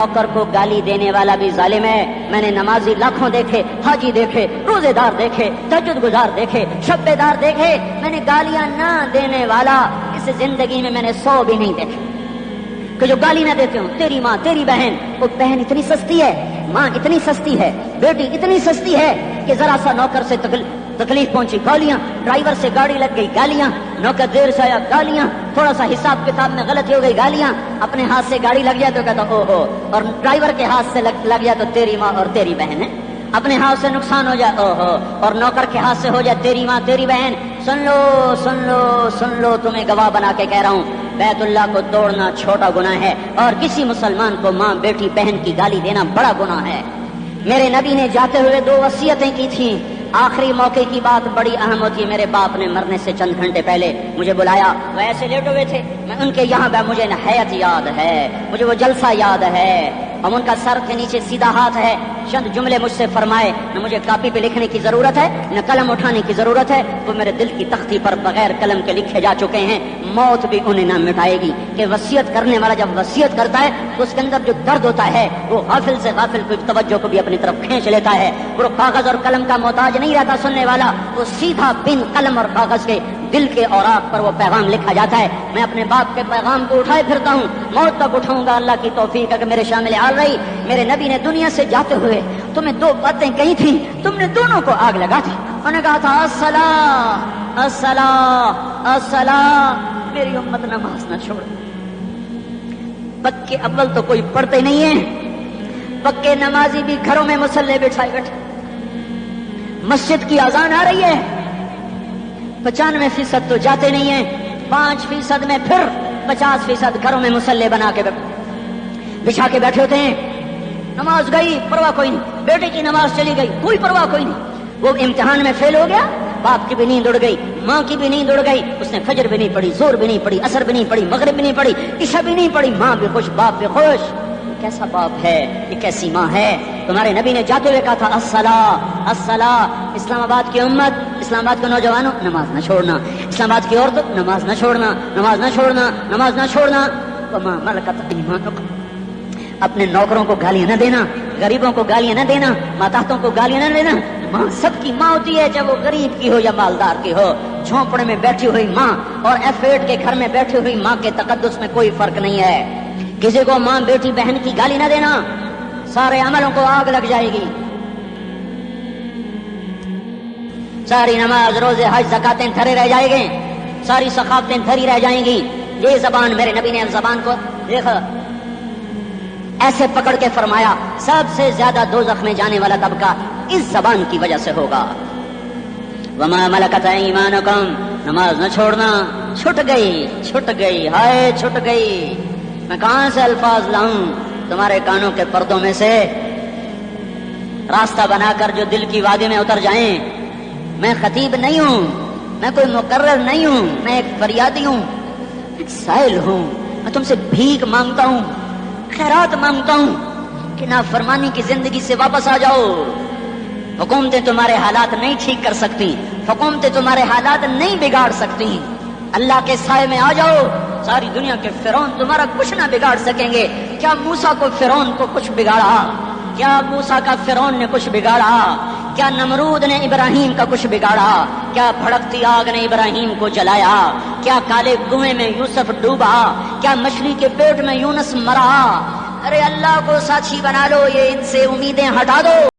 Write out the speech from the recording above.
नौकर को गाली देने वाला भी जालिम है। मैंने नमाजी लाखों देखे, हाजी देखे, रोजेदार देखे, तहज्जुद गुजार देखे, शब्बेदार देखे, मैंने गालियां ना देने वाला इस जिंदगी में मैंने 100 भी नहीं देखे कि जो गाली ना देते हो। तेरी माँ, तेरी बहन, वो बहन इतनी सस्ती है, माँ इतनी सस्ती है, बेटी इतनी सस्ती है कि जरा सा नौकर से तकलीफ पहुंची गालियां, ड्राइवर से गाड़ी लग गई गालियां, नौकर देर से आया गालियां, थोड़ा सा हिसाब किताब में गलती हो गई गालियां, अपने हाथ से गाड़ी लग जाए तो कहता ओहो, और ड्राइवर के हाथ से लग जाए तो तेरी माँ और तेरी बहन है। अपने हाथ से नुकसान हो जाए ओहो, और नौकर के हाथ से हो जाए तेरी माँ तेरी बहन। सुन लो सुन लो सुन लो, तुम्हें गवाह बना के कह रहा हूँ, बैतुल्लाह को तोड़ना छोटा गुनाह है और किसी मुसलमान को माँ बेटी बहन की गाली देना बड़ा गुनाह है। मेरे नबी ने जाते हुए 2 वसीयतें की थी। आखिरी मौके की बात बड़ी अहम होती है। मेरे बाप ने मरने से चंद घंटे पहले मुझे बुलाया, वो ऐसे लेटे हुए थे, मैं उनके यहाँ मुझे नहायत याद है, मुझे वो जलसा याद है, और उनका सर के नीचे सीधा हाथ है। चंद जुमले मुझसे फरमाए, न मुझे कापी पे लिखने की जरूरत है न कलम उठाने की जरूरत है, वो मेरे दिल की तख्ती पर बगैर कलम के लिखे जा चुके हैं। मौत भी उन्हें ना मिटाएगी कि वसीयत करने वाला जब वसीयत करता है तो उसके अंदर जो दर्द होता है वो गाफिल से गाफिल की तवज्जो को भी अपनी तरफ खींच लेता है। वो कागज और कलम का मोहताज नहीं रहता सुनने वाला, वो सीधा बिन कलम और कागज के दिल के औराक पर वो पैगाम लिखा जाता है। मैं अपने बाप के पैगाम को उठाए फिरता हूँ, मौत तक उठाऊंगा, अल्लाह की तौफीक अगर मेरे शामिल हाल रही। मेरे नबी ने दुनिया से जाते हुए तुम्हें 2 बातें कही थी, तुमने दोनों को आग लगा दी। उन्होंने कहा था अस्सला अस्सला अस्सला, मेरी उम्मत नमाज न छोड़। पक्के अव्वल तो कोई पढ़ते नहीं है, पक्के नमाजी भी घरों में मुसल्ले बिछाए बैठे। मस्जिद की अजान आ रही है, 95% तो जाते नहीं है, 5% में फिर 50% घरों में मुसल्ले बना के बिछा के बैठे होते हैं। नमाज गई परवाह कोई नहीं, बेटे की नमाज चली गई कोई परवाह कोई नहीं। वो इम्तिहान में फेल हो गया, बाप की भी नींद उड़ गई, माँ की भी नींद उड़ गई, उसने फजर भी नहीं पढ़ी, जोर भी नहीं पढ़ी, असर भी नहीं पढ़ी, मगरिब भी नहीं पढ़ी, इशा भी नहीं पढ़ी। माँ भी खुश, बाप भी खुश। कैसा बाप है, ये कैसी माँ है। तुम्हारे नबी ने जाते हुए कहा था अस्सला अस्सला। इस्लामाबाद की उम्मत, इस्लामाबाद के नौजवानों, नमाज न छोड़ना। इस्लामाबाद की औरतों, नमाज न छोड़ना, नमाज न छोड़ना, नमाज न छोड़ना। वमा मलकत ईमानुकुम, अपने नौकरों को गालियां न देना, गरीबों को गालियां न देना, माताहतों को गालियां न देना। माँ सबकी माँ होती है, चाहे वो गरीब की हो या मालदार की हो। झोंपड़े में बैठी हुई माँ और F8 के घर में बैठी हुई माँ के तकद्दुस में कोई फर्क नहीं है। किसी को माँ बेटी बहन की गाली न देना, सारे अमलों को आग लग जाएगी। सारी नमाज रोजे हज ज़कातें धरे रह जाएंगे, सारी सखावतें धरी रह जाएंगी। ये जबान, मेरे नबी ने जबान को देखा ऐसे पकड़ के फरमाया, सबसे ज्यादा दोज़ख में जाने वाला तबका इस जबान की वजह से होगा। वमा मलकत ईमानुकुम, नमाज न छोड़ना। छूट गई हाय छूट गई। मैं कहां से अल्फाज लाऊं तुम्हारे कानों के पर्दों में से, रास्ता बनाकर जो दिल की वादी में उतर जाएं। मैं खतीब नहीं हूं, मैं कोई मुकर्रर नहीं हूं, मैं एक फरियादी हूं, एक साइल हूं। मैं तुमसे भीख मांगता हूं, खैरात मांगता हूं कि नाफरमानी की जिंदगी से वापस आ जाओ। हुकूमतें तुम्हारे हालात नहीं ठीक कर सकती, हुकूमतें तुम्हारे हालात नहीं बिगाड़ सकती। अल्लाह के साए में आ जाओ, सारी दुनिया के फिरौन तुम्हारा कुछ ना बिगाड़ सकेंगे। क्या मूसा को फिरौन को कुछ बिगाड़ा? क्या मूसा का फिरौन ने कुछ बिगाड़ा? क्या नमरूद ने इब्राहिम का कुछ बिगाड़ा? क्या भड़कती आग ने इब्राहिम को जलाया? क्या काले कुएं में यूसुफ डूबा? क्या मछली के पेट में यूनुस मरा? अरे अल्लाह को साक्षी बना लो, ये इनसे उम्मीदें हटा दो।